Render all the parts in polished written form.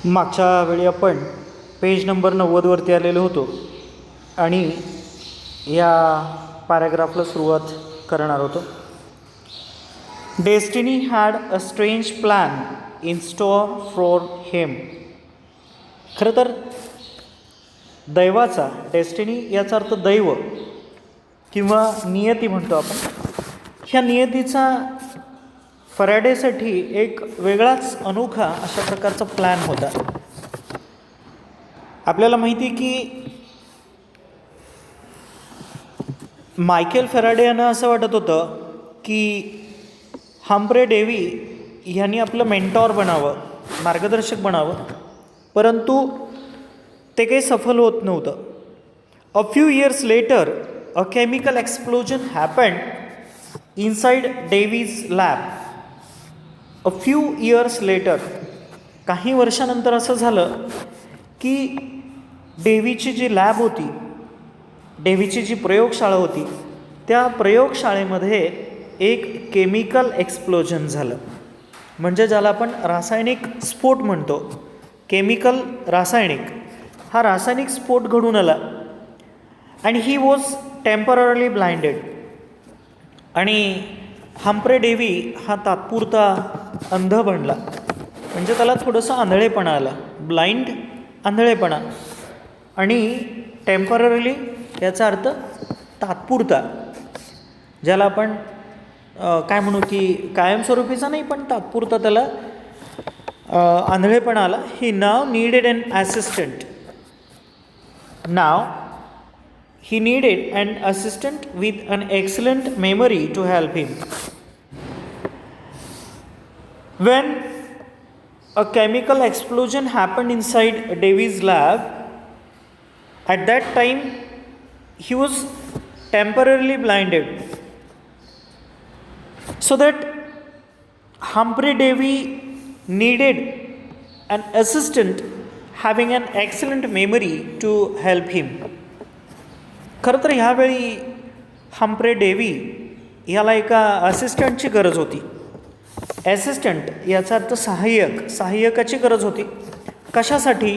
मागच्या वेळी आपण पेज नंबर 90वरती आलेलो होतो आणि या पॅराग्राफला सुरुवात करणार होतो. Destiny had a strange plan in store for him. खरं तर दैवाचा, डेस्टिनी याचा अर्थ दैव किंवा नियती म्हणतो आपण. ह्या नियतीचा फॅराडेसाठी एक वेगळाच अनोखा अशा प्रकारचा प्लॅन होता. आपल्याला माहिती की मायकेल फॅराडे यांना असं वाटत होतं की हम्फ्रे डेव्ही यांनी आपलं मेंटॉर बनावं, मार्गदर्शक बनावं, परंतु ते काही सफल होत नव्हतं. A few years later a chemical explosion happened inside Davy's lab. A few years later, काही वर्षानंतर असं झालं की डेव्हीची जी लॅब होती, डेव्हीची जी प्रयोगशाळा होती, त्या प्रयोगशाळेमध्ये एक केमिकल एक्सप्लोजन झालं. म्हणजे ज्याला आपण रासायनिक स्फोट म्हणतो, केमिकल रासायनिक, हा रासायनिक स्फोट घडून आला. आणि ही वॉज टेम्पररली ब्लाइंडेड. आणि हम्फ्रे डेव्ही हा तात्पुरता अंध बनला. म्हणजे त्याला थोडंसं आंधळेपणा आला, ब्लाइंड, आंधळेपणा. आणि टेम्पररली याचा अर्थ तात्पुरता, ज्याला आपण काय म्हणू की कायमस्वरूपीचा नाही, पण तात्पुरता त्याला आंधळेपणा आला. He now needed an assistant. Now he needed an assistant with an excellent memory to help him. When a chemical explosion happened inside Davy's lab, at that time he was temporarily blinded, so that Humphrey Davy needed an assistant having an excellent memory to help him. खरं तर ह्यावेळी Humphrey Dewey ह्याला एका असिस्टंटची गरज होती. Assistant याचा अर्थ सहाय्यक, सहाय्यकाची गरज होती. कशासाठी?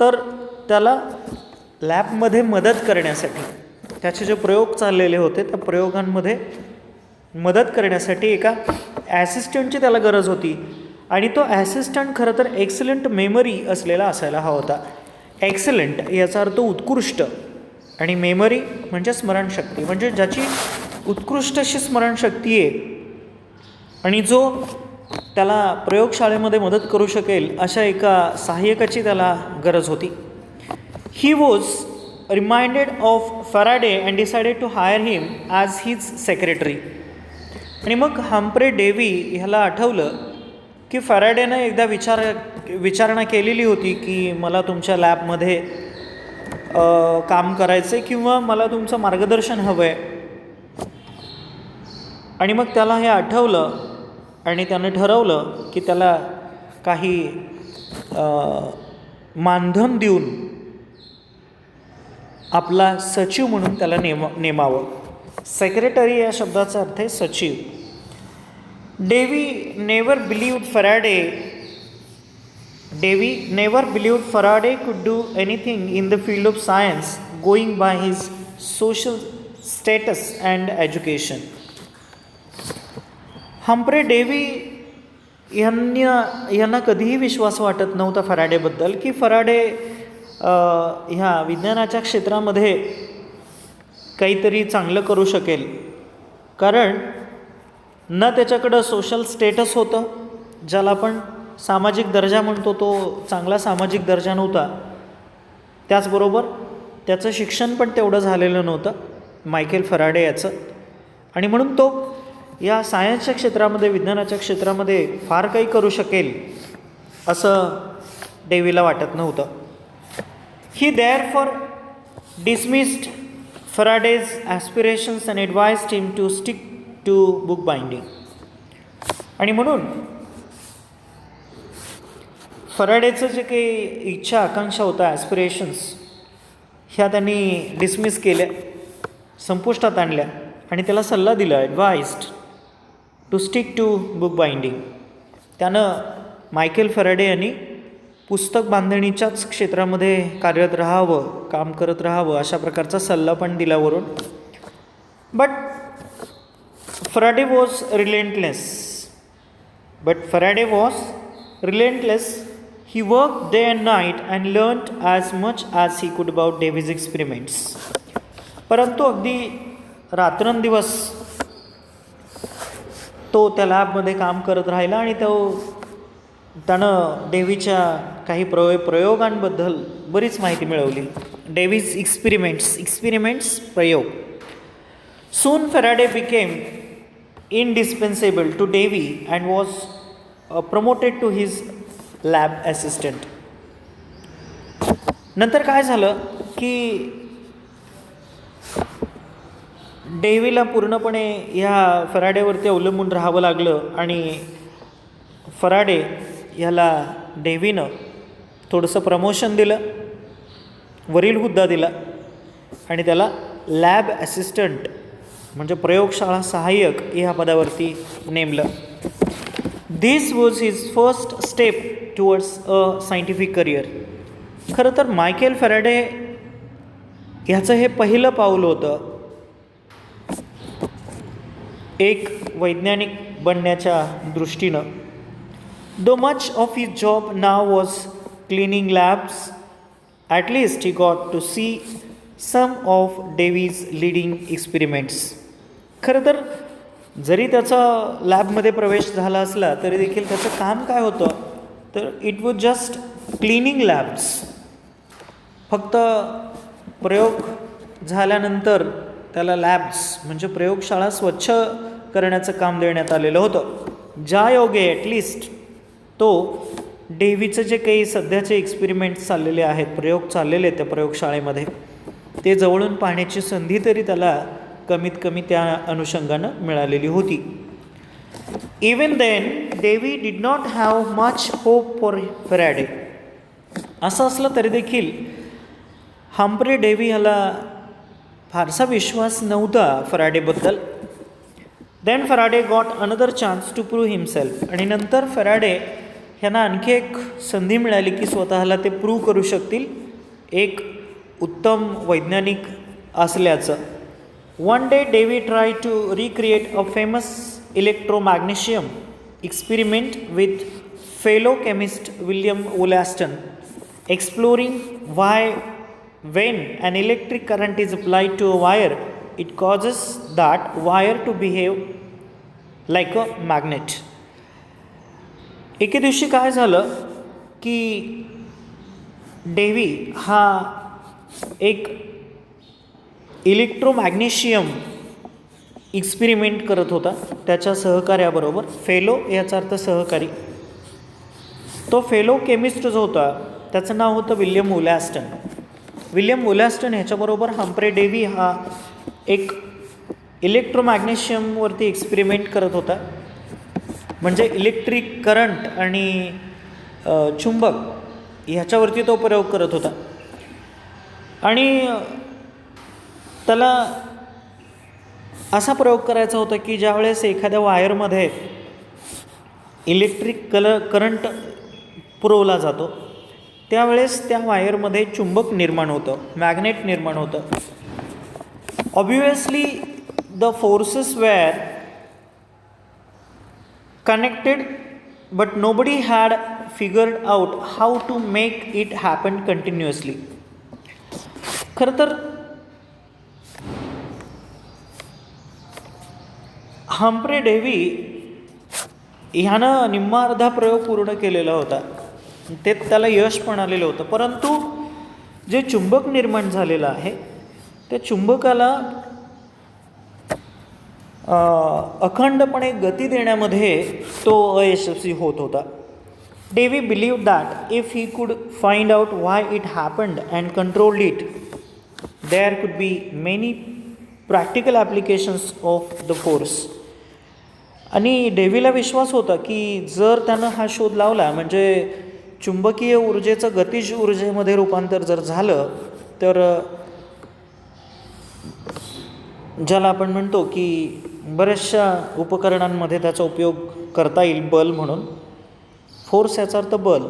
तर त्याला लॅबमध्ये मदत करण्यासाठी, त्याचे जे प्रयोग चाललेले होते त्या प्रयोगांमध्ये मदत करण्यासाठी एका ॲसिस्टंटची त्याला गरज होती. आणि तो ॲसिस्टंट खरं तर एक्सलंट मेमरी असलेला असायला हवा होता. एक्सलंट याचा अर्थ उत्कृष्ट, आणि मेमरी म्हणजे स्मरणशक्ती, म्हणजे ज्याची उत्कृष्ट अशी स्मरणशक्ती आहे आणि जो त्याला प्रयोगशाळेमध्ये मदत करू शकेल अशा एका सहाय्यकाची त्याला गरज होती. He was reminded of Faraday and decided to hire him as his secretary. आणि मग हम्फ्रे डेव्ही ह्याला आठवलं की फॅराडेनं एकदा विचारणा केलेली होती की मला तुमच्या लॅबमध्ये काम करायचं आहे किंवा मला तुमचं मार्गदर्शन हवं आहे. आणि मग त्याला हे आठवलं आणि त्यानं ठरवलं की त्याला काही मानधन देऊन आपला सचिव म्हणून त्याला नेमावं. सेक्रेटरी या शब्दाचा अर्थ आहे सचिव. Dewey never believed Faraday could do anything in the field of science going by his social status and education. Humphrey Dewey यांना कधीही विश्वास वाटत नव्हता फॅराडेबद्दल की फॅराडे ह्या विज्ञानाच्या क्षेत्रामध्ये काहीतरी चांगलं करू शकेल. कारण न त्याच्याकडं सोशल स्टेटस होतं, ज्याला आपण सामाजिक दर्जा म्हणतो, तो चांगला सामाजिक दर्जा नव्हता. त्याचबरोबर त्याचं शिक्षण पण तेवढं झालेलं नव्हतं मायकेल फॅराडे याचं. आणि म्हणून तो या सायन्सच्या क्षेत्रामध्ये, विज्ञानाच्या क्षेत्रामध्ये फार काही करू शकेल असं डेव्हीला वाटत नव्हतं. He therefore dismissed Faraday's aspirations and advised him to stick to book binding. आणि म्हणून फॅराडेचं जे काही इच्छा, आकांक्षा होता, ॲस्पिरेशन्स, ह्या त्यांनी डिसमिस केल्या, संपुष्टात आणल्या आणि त्याला सल्ला दिला, advised to stick to book binding. त्यानं मायकेल फॅराडे यांनी पुस्तक बांधणीच्याच क्षेत्रामध्ये कार्यरत राहावं, काम करत राहावं अशा प्रकारचा सल्ला पण दिला वरून. But Faraday was relentless. He worked day and night and learned as much as he could about Davy's experiments. परंतु अगदी रात्रंदिवस तो त्या लॅबमध्ये काम करत राहिला आणि त्यानं डेव्हीच्या काही प्रयोगांबद्दल बरीच माहिती मिळवली. डेव्हीज एक्सपेरिमेंट्स प्रयोग. Soon Faraday became indispensable to Davy and was promoted to his lab assistant. नंतर काय झालं की डेव्हीला पूर्णपणे ह्या फॅराडेवरती अवलंबून राहावं लागलं आणि फॅराडे ह्याला डेव्हीनं थोडंसं प्रमोशन दिलं, वरील हुद्दा दिला आणि त्याला लॅब ॲसिस्टंट म्हणजे प्रयोगशाळा सहाय्यक ह्या पदावरती नेमलं. This was his first step towards a scientific career. खरं तर मायकेल फॅराडे ह्याचं हे पहिलं पाऊल होतं एक वैज्ञानिक बनण्याच्या दृष्टीनं. Though much of his job now was cleaning labs, at least he got to see some of Davy's leading experiments. खरं तर जरी त्याचा लॅबमध्ये प्रवेश झाला असला तरी देखील त्याचं काम काय होतं तर it was just cleaning labs. फक्त प्रयोग झाल्यानंतर त्याला लॅब्स म्हणजे प्रयोगशाळा स्वच्छ करण्याचं काम देण्यात आलेलं होतं. ज्यायोगे ॲटलिस्ट तो डेव्हीचं जे काही सध्याचे एक्सपेरिमेंट्स चाललेले आहेत, प्रयोग चाललेले आहेत त्या प्रयोगशाळेमध्ये, ते जवळून पाहण्याची संधी तरी त्याला कमीत कमी त्या अनुषंगानं मिळालेली होती. Even then Davy did not have much hope for Faraday. असं असलं तरी देखील हम्फ्रे डेव्ही ह्याला फारसा विश्वास नव्हता फॅराडेबद्दल. Then Faraday got another chance to prove himself. आणि नंतर फॅराडे ह्यांना आणखी एक संधी मिळाली की स्वतःला ते प्रूव्ह करू शकतील एक उत्तम वैज्ञानिक असल्याचं. One day Davy tried to recreate a famous electromagnesium experiment with fellow chemist William Wollaston, exploring why when an electric current is applied to a wire, it causes that wire to behave like a magnet. एके दिवशी काय झालं की Dewey हा एक इलेक्ट्रोमॅग्नेशियम experiment करत होता त्याच्या सहकार्याबरोबर. फेलो याचा अर्थ सहकारी. तो फेलो केमिस्ट जो होता त्याचं नाव होतं विल्यम वोलॅस्टन. विल्यम वोलॅस्टन ह्याच्याबरोबर हम्फ्रे डेव्ही हा एक इलेक्ट्रोमॅग्नेशियमवरती एक्सपेरिमेंट करत होता. म्हणजे इलेक्ट्रिक करंट आणि चुंबक ह्याच्यावरती तो प्रयोग करत होता. आणि त्याला असा प्रयोग करायचा होता की ज्यावेळेस एखाद्या वायरमध्ये इलेक्ट्रिक करंट पुरवला जातो त्यावेळेस त्या वायरमध्ये चुंबक निर्माण होतं, मॅग्नेट निर्माण होतं. Obviously the forces were connected but nobody had figured out how to make it happen continuously. खरं तर हम्फ्रे डेव्ही ह्यानं निम्मा अर्धा प्रयोग पूर्ण केलेला होता, ते त्याला यश पण आलेलं होतं. परंतु जे चुंबक निर्माण झालेलं आहे त्या चुंबकाला अखंडपणे गती देण्यामध्ये तो अयशस्वी होत होता. Davy believed that if he could find out why it happened and controlled it there could be many practical applications of the force. आणि डेव्हीला विश्वास होता की जर त्यानं हा शोध लावला म्हणजे चुंबकीय ऊर्जेचं गतिज ऊर्जेमध्ये रूपांतर जर झालं तर ज्याला आपण म्हणतो की बऱ्याचशा उपकरणांमध्ये त्याचा उपयोग करता येईल बल म्हणून. फोर्स याचा अर्थ बल.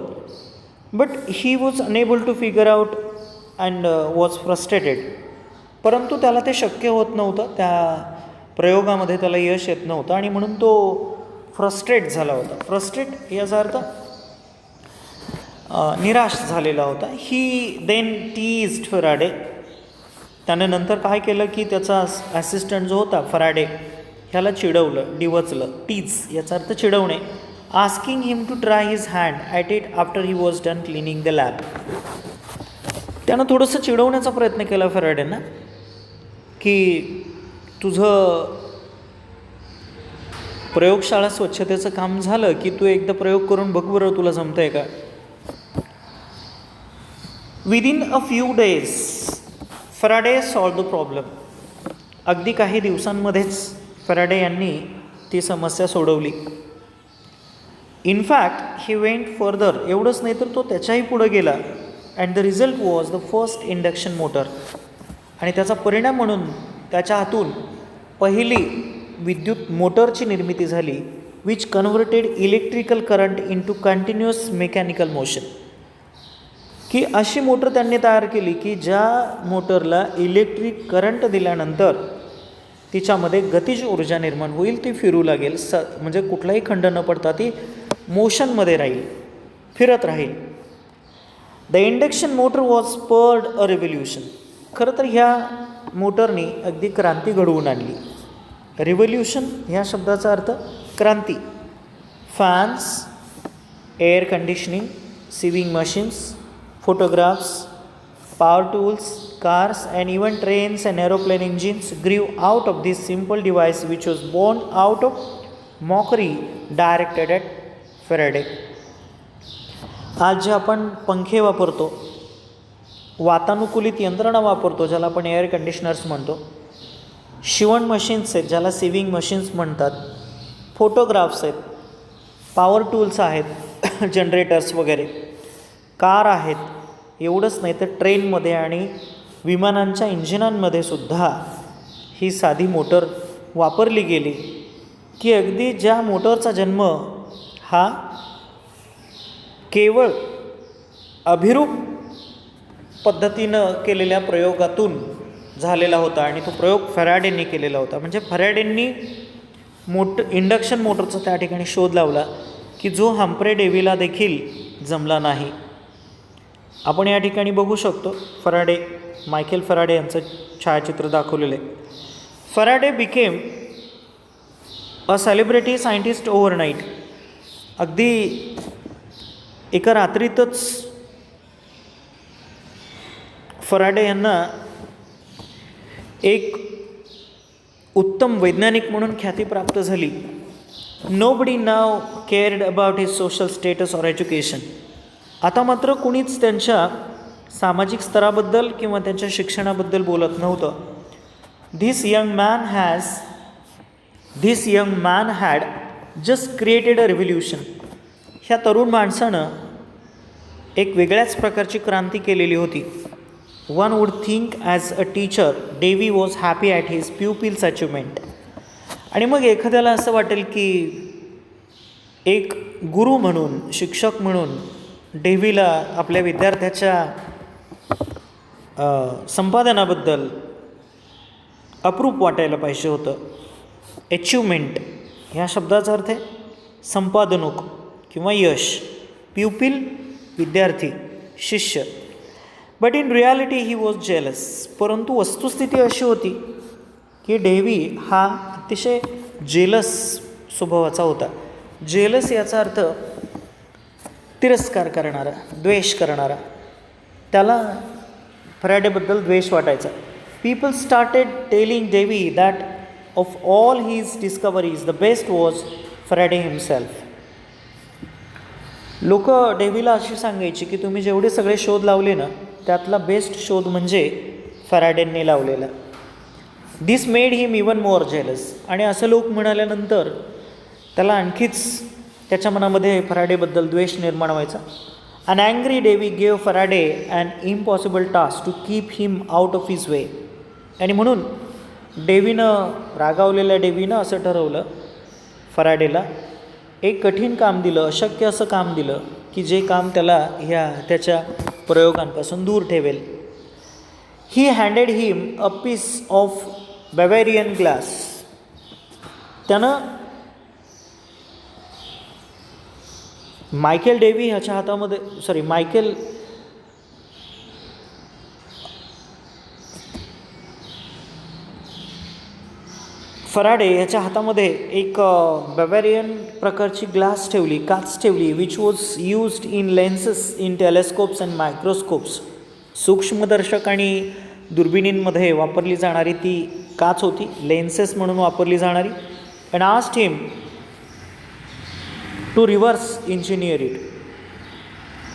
But he was unable to figure out and was frustrated. परंतु त्याला ते शक्य होत नव्हतं, त्या प्रयोगामध्ये त्याला यश येत नव्हतं आणि म्हणून तो फ्रस्ट्रेट झाला होता. फ्रस्ट्रेट याचा अर्थ निराश झालेला होता. ही देन टीज्ड फराडे. त्याने नंतर काय केलं की त्याचा ॲसिस्टंट जो होता फराडे ह्याला चिडवलं, डिवचलं. टीज याचा अर्थ चिडवणे. Asking him to try his hand at it after he was done cleaning the lab. त्यानं थोडंसं चिडवण्याचा प्रयत्न केला फराडेंना की तुझं प्रयोगशाळा स्वच्छतेचं काम झालं की तू एकदा प्रयोग करून बघ बरं तुला जमतंय का. Within a few days Faraday solve the problem. अगदी काही दिवसांमध्येच फराडे यांनी ती समस्या सोडवली. In fact he went further. एवढंच नाही तर तो त्याच्याही पुढं गेला. And the result was the first induction motor. आणि त्याचा परिणाम म्हणून त्याच्या हातून पहिली विद्युत मोटरची निर्मिती झाली, which converted electrical current into continuous mechanical motion. की अशी मोटर त्यांनी तयार केली की ज्या मोटरला इलेक्ट्रिक करंट दिल्यानंतर तिच्यामध्ये गतिज ऊर्जा निर्माण होईल, ती फिरू लागेल, म्हणजे कुठलाही खंड न पडता ती मोशनमध्ये राहील, फिरत राहील. The induction motor was spurred a revolution. खरं तर ह्या मोटरनी अगदी क्रांती घडवून आणली. रिव्होल्युशन ह्या शब्दाचा अर्थ क्रांती. Fans, air conditioning, swimming machines, photographs, power tools, cars and even trains and aeroplane engines grew out of this simple device which was born out of mockery directed at Faraday. आज जे आपण पंखे वापरतो, वातानुकूलित यंत्रणा वापरतो ज्याला आपण एअर कंडिशनर्स म्हणतो, शिवण मशीन्स आहेत ज्याला सिविंग मशीन्स म्हणतात, फोटोग्राफ्स आहेत, पॉवर टूल्स आहेत जनरेटर्स वगैरे, कार आहेत. एवढंच नाही तर ट्रेनमध्ये आणि विमानांच्या इंजिनांमध्ये सुद्धा ही साधी मोटर वापरली गेली. की अगदी ज्या मोटरचा जन्म हा केवळ अभिरूप पद्धतीनं केलेल्या प्रयोगातून झालेला होता आणि तो प्रयोग फॅराडेंनी केलेला होता. म्हणजे फॅराडेंनी इंडक्शन मोटरचा त्या ठिकाणी शोध लावला की जो हम्फ्रे डेव्हीला देखील जमला नाही. आपण या ठिकाणी बघू शकतो फॅराडे, मायकेल फॅराडे यांचं छायाचित्र दाखवलेलं आहे. Faraday became a celebrity scientist overnight. अगदी एका रात्रीतच फॅराडे यांना एक उत्तम वैज्ञानिक म्हणून ख्याती प्राप्त झाली. Nobody now cared about his social status or education. आता मात्र कुणीच त्यांच्या सामाजिक स्तराबद्दल किंवा त्यांच्या शिक्षणाबद्दल बोलत नव्हतं. This young man had just created a revolution. ह्या तरुण माणसानं एक वेगळ्याच प्रकारची क्रांती केलेली होती. One would think as a teacher Davy was happy at his pupil's achievement. आणि मग एखाद्याला असं वाटेल की एक गुरु म्हणून, शिक्षक म्हणून डेव्हीला आपल्या विद्यार्थ्याच्या संपादनाबद्दल अप्रूप वाटायला पाहिजे होतं. अचिव्हमेंट ह्या शब्दाचा अर्थ आहे संपादनूक किंवा यश. प्युपिल विद्यार्थी, शिष्य. But in reality he was jealous. परंतु वस्तुस्थिती अशी होती की डेव्ही हा अतिशय जेलस स्वभावाचा होता. जेलस याचा अर्थ तिरस्कार करणारा, द्वेष करणारा. त्याला फॅराडेबद्दल द्वेष वाटायचा. People started telling Dewey that of all his discoveries the best was Faraday himself. लोक डेव्हीला अशी सांगायची की तुम्ही जेवढे सगळे शोध लावले ना त्यातला बेस्ट शोध म्हणजे फॅराडेंनी लावलेला. दिस मेड हिम इवन मोर जेलस. आणि असं लोक म्हणाल्यानंतर त्याला आणखीच त्याच्या मनामध्ये फॅराडेबद्दल द्वेष निर्माण व्हायचा. An angry Davy gave Faraday an impossible task to keep him out of his way. आणि म्हणून रागावलेल्या डेव्हीनं असं ठरवलं फॅराडेला एक कठीण काम दिलं, अशक्य असं काम दिलं की जे काम त्याला त्याच्या प्रयोगांपासून दूर ठेवेल. He handed him a piece of Bavarian glass. त्यानं मायकेल डेव्ही ह्याच्या हातामध्ये मायकेल फराडे ह्याच्या हातामध्ये एक बॅवेरियन प्रकारची ग्लास ठेवली, काच ठेवली, which was used in lenses in telescopes and microscopes. सूक्ष्मदर्शक आणि दुर्बिणींमध्ये वापरली जाणारी ती काच होती, लेन्सेस म्हणून वापरली जाणारी. And asked him to reverse engineer it.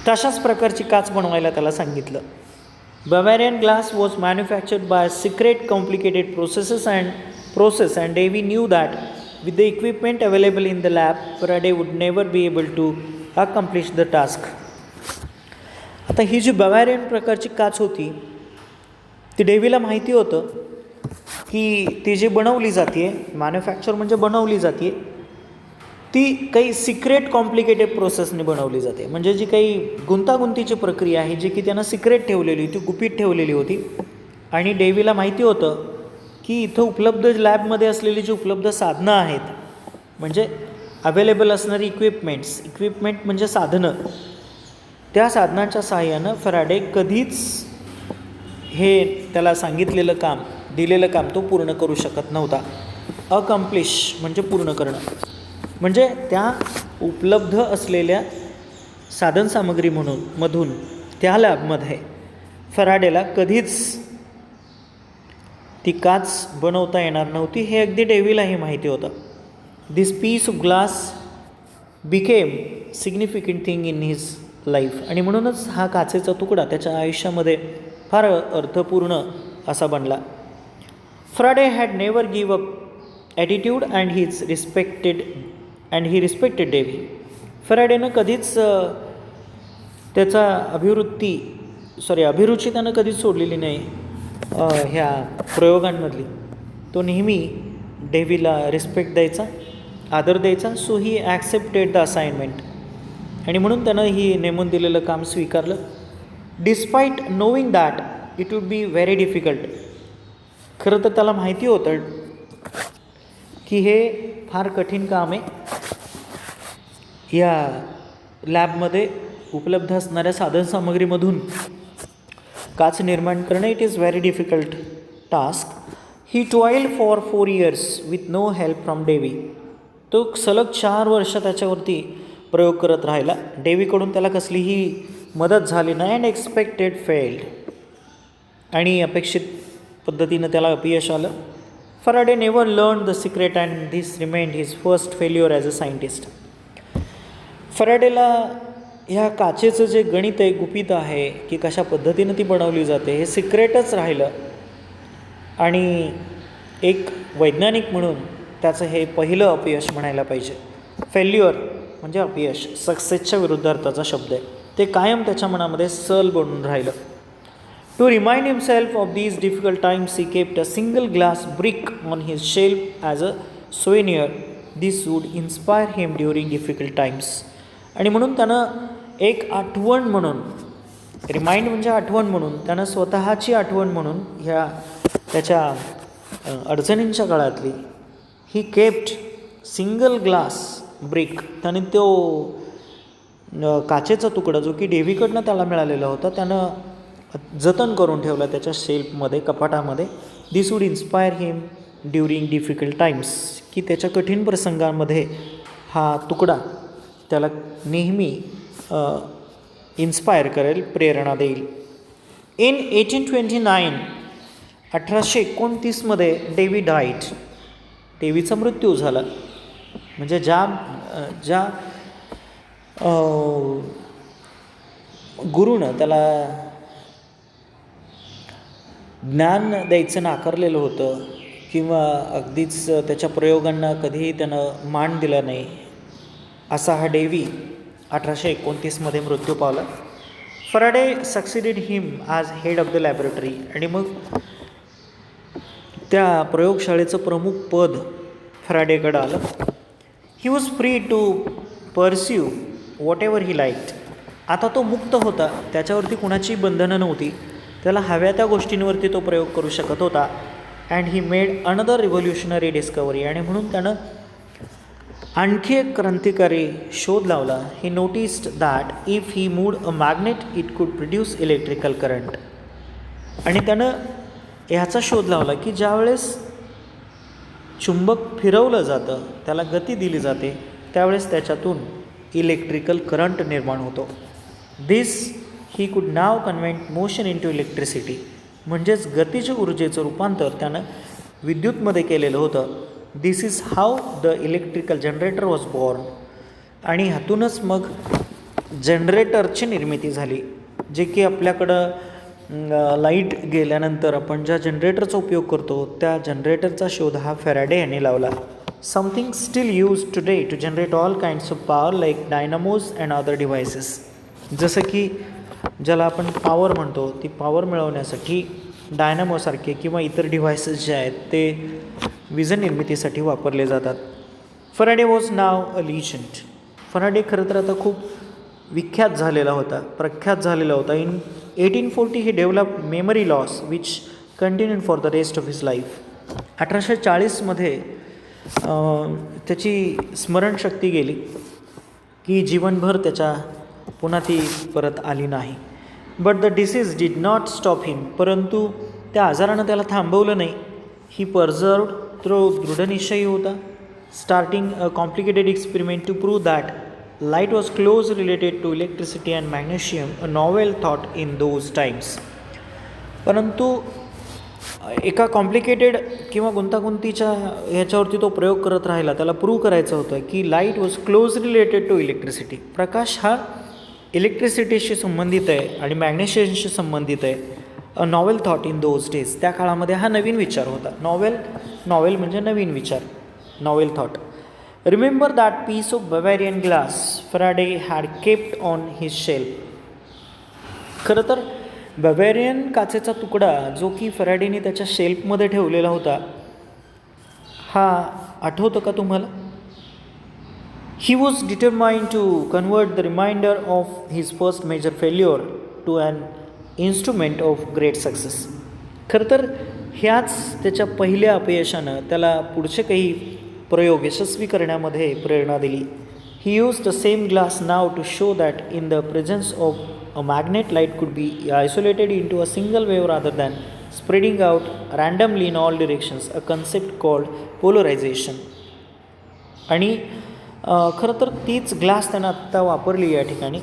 तशाच प्रकारची काच बनवायला त्याला सांगितलं. Bavarian glass was manufactured by secret complicated process and Davy knew that with the equipment available in the lab, Faraday would never be able to accomplish the task. आता ही जी Bavarian प्रकारची काच होती ती डेव्हीला माहिती होतं की ती जी बनवली जाते, मॅन्युफॅक्चर म्हणजे बनवली जाते, ती काही सिक्रेट कॉम्प्लिकेटेड प्रोसेसने बनवली जाते. म्हणजे जी काही गुंतागुंतीची प्रक्रिया आहे जी की त्यानं सिक्रेट ठेवलेली होती, गुपित ठेवलेली होती. आणि डेव्हीला माहिती होतं की इथं उपलब्ध लॅबमध्ये असलेली जी उपलब्ध साधनं आहेत, म्हणजे अवेलेबल असणारी इक्विपमेंट म्हणजे साधनं, त्या साधनांच्या सहाय्यानं फॅराडे कधीच हे त्याला सांगितलेलं काम, दिलेलं काम तो पूर्ण करू शकत नव्हता. अकम्प्लिश म्हणजे पूर्ण करणं, म्हणजे त्या उपलब्ध असलेल्या साधनसामग्री मधून त्या लॅबमध्ये फॅराडेला कधीच ती काच बनवता येणार नव्हती. हे अगदी डेव्हीलाही माहिती होतं. This piece of glass became significant thing in his life. आणि म्हणूनच हा काचेचा तुकडा त्याच्या आयुष्यामध्ये फार अर्थपूर्ण असा बनला. Faraday had never give up attitude and he respected Davy. फॅराडेनं कधीच त्याचा अभिरुची त्यानं कधीच सोडलेली नाही ह्या प्रयोगांमधली. तो नेहमी डेव्हीला रिस्पेक्ट द्यायचा, आदर द्यायचा. So he accepted the assignment. आणि म्हणून त्यानं ही नेमून दिलेलं काम स्वीकारलं. Despite knowing that it would be very difficult. खरं तर त्याला माहिती होतं की हे फार कठीण काम आहे. या लॅबमध्ये उपलब्ध असणाऱ्या साधनसामग्रीमधून काच निर्माण करणं, it is very difficult task. He toiled for 4 years with no help from Davy. तो सलग 4 वर्ष त्याच्यावरती प्रयोग करत राहिला. डेव्हीकडून त्याला कसलीही मदत झाली नाही. And expected failed. आणि अपेक्षित पद्धतीनं त्याला अपयश आलं. Faraday never learn the secret and this remained his first failure as a scientist. फॅराडेला ह्या काचेचं जे गणित आहे, गुपित आहे की कशा पद्धतीनं ती बनवली जाते, हे सिक्रेटच राहिलं. आणि एक वैज्ञानिक म्हणून त्याचं हे पहिलं अपयश म्हणायला पाहिजे. फेल्युअर म्हणजे अपयश, सक्सेसच्या विरुद्धार्थाचा शब्द आहे. ते कायम त्याच्या मनामध्ये सल बनून राहिलं. To remind himself of these difficult times he kept a single glass brick on his shelf as a souvenir. This would inspire him during difficult times. आणि म्हणून त्यानं एक आठवण म्हणून, रिमाइंड म्हणजे आठवण म्हणून, त्यानं स्वतःची आठवण म्हणून त्याच्या अडचणींच्या काळातली he kept single glass brick, त्याने तो काचेचा तुकडा जो की डेव्हीकडनं त्याला मिळालेला होता त्यानं जतन करून ठेवला त्याच्या शेल्फमध्ये, कपाटामध्ये. दिस would inspire him during difficult times, की त्याच्या कठीण प्रसंगांमध्ये हा तुकडा त्याला नेहमी इन्स्पायर करेल, प्रेरणा देईल. In 1829 1829 Dewey diet. डेव्हीचा मृत्यू झाला. म्हणजे ज्या गुरुनं त्याला ज्ञान द्यायचं नाकारलेलं होतं किंवा अगदीच त्याच्या प्रयोगांना कधीही त्यानं मान दिला नाही, असा हा डेव्ही 1829 मृत्यू पावला. Faraday succeeded him as head of the laboratory. आणि मग त्या प्रयोगशाळेचं प्रमुख पद फॅराडेकडं आलं. He was free to pursue whatever he liked. आता तो मुक्त होता, त्याच्यावरती कुणाची बंधनं नव्हती, त्याला हव्या त्या गोष्टींवरती तो प्रयोग करू शकत होता. And he made another revolutionary discovery. आणि म्हणून त्यानं आणखी एक क्रांतिकारी शोध लावला. ही noticed that if he moved a magnet it कुड प्रोड्यूस इलेक्ट्रिकल करंट. आणि त्यानं ह्याचा शोध लावला की ज्यावेळेस चुंबक फिरवलं जातं, त्याला गती दिली जाते, त्यावेळेस त्याच्यातून इलेक्ट्रिकल करंट निर्माण होतो. This he could now convert motion into electricity. म्हणजेच गतीच्या ऊर्जेचं रूपांतर त्यानं विद्युतमध्ये केलेलं होतं. This is how the electrical generator was born. आणि ह्यातूनच मग जनरेटरची निर्मिती झाली, जे की आपल्याकडं लाईट गेल्यानंतर आपण ज्या जनरेटरचा उपयोग करतो त्या जनरेटरचा शोध हा फॅराडे यांनी लावला. Something still use today to generate all kinds of power like dynamos and other devices. जसं की ज्याला आपण पॉवर म्हणतो, ती पॉवर मिळवण्यासाठी डायनामोसारखे किंवा इतर डिव्हायसेस जे आहेत ते वीज निर्मितीसाठी वापरले जातात. Faraday was now a legend. Faraday खरं तर आता खूप विख्यात झालेला होता, प्रख्यात झालेला होता. In 1840 he develop memory loss which continued for the rest of his life. 1840मध्ये त्याची स्मरणशक्ती गेली की जीवनभर त्याच्या पुन्हा ती परत आली नाही. But the disease did not stop him. परंतु त्या आजारानं त्याला थांबवलं नाही. ही परझर्वड तो दृढनिश्चयी होता. Starting a complicated experiment to prove that light was close related to electricity and magnesium, a novel thought in those times. परंतु एका कॉम्प्लिकेटेड किंवा गुंतागुंतीच्या ह्याच्यावरती तो प्रयोग करत राहिला. त्याला प्रूव्ह करायचं होतं की light was close related to electricity. प्रकाश हा इलेक्ट्रिसिटीशी संबंधित आहे आणि मॅग्नेशियमशी संबंधित आहे. A novel thought in those days. त्या काळामध्ये हा नवीन विचार होता. नॉवेल म्हणजे नवीन विचार, novel thought. Remember that piece of Bavarian glass Faraday had kept on his shelf. खरं तर बवेरियन काचेचा तुकडा जो की फॅराडेने त्याच्या शेल्फमध्ये ठेवलेला होता, हा आठवतं का तुम्हाला? He was determined to convert the reminder of his first major failure to an instrument of great success. खरं तर ह्याच त्याच्या पहिल्या अपयशानं त्याला पुढचे काही प्रयोग यशस्वी करण्यामध्ये प्रेरणा दिली. He use the same glass now to show that in the presence of a magnet light could be isolated into a single wave rather than spreading out randomly in all directions, a concept called polarisation. आणि खरं तर तीच glass त्यानं आत्ता वापरली या ठिकाणी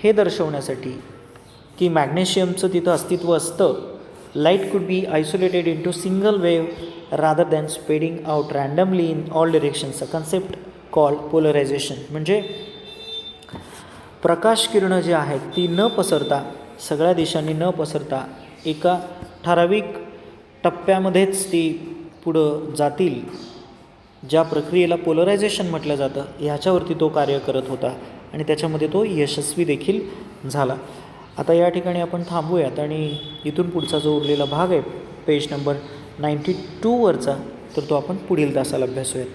हे दर्शवण्यासाठी की मॅग्नेशियमचं तिथं अस्तित्व असतं. Light could be isolated into single wave rather than spreading out randomly in all directions, a concept called polarisation. म्हणजे प्रकाश किरणं जी आहेत ती न पसरता, सगळ्या दिशांनी न पसरता एका ठराविक टप्प्यामध्येच ती पुढं जातील, ज्या प्रक्रियेला पोलरायझेशन म्हटलं जातं, ह्याच्यावरती तो कार्य करत होता आणि त्याच्यामध्ये तो यशस्वी देखील झाला. आता या ठिकाणी आपण थांबूयात आणि इथून पुढचा जो उरलेला भाग आहे पेज नंबर 92वरचा, तर तो आपण पुढील तासाला अभ्यासूयात.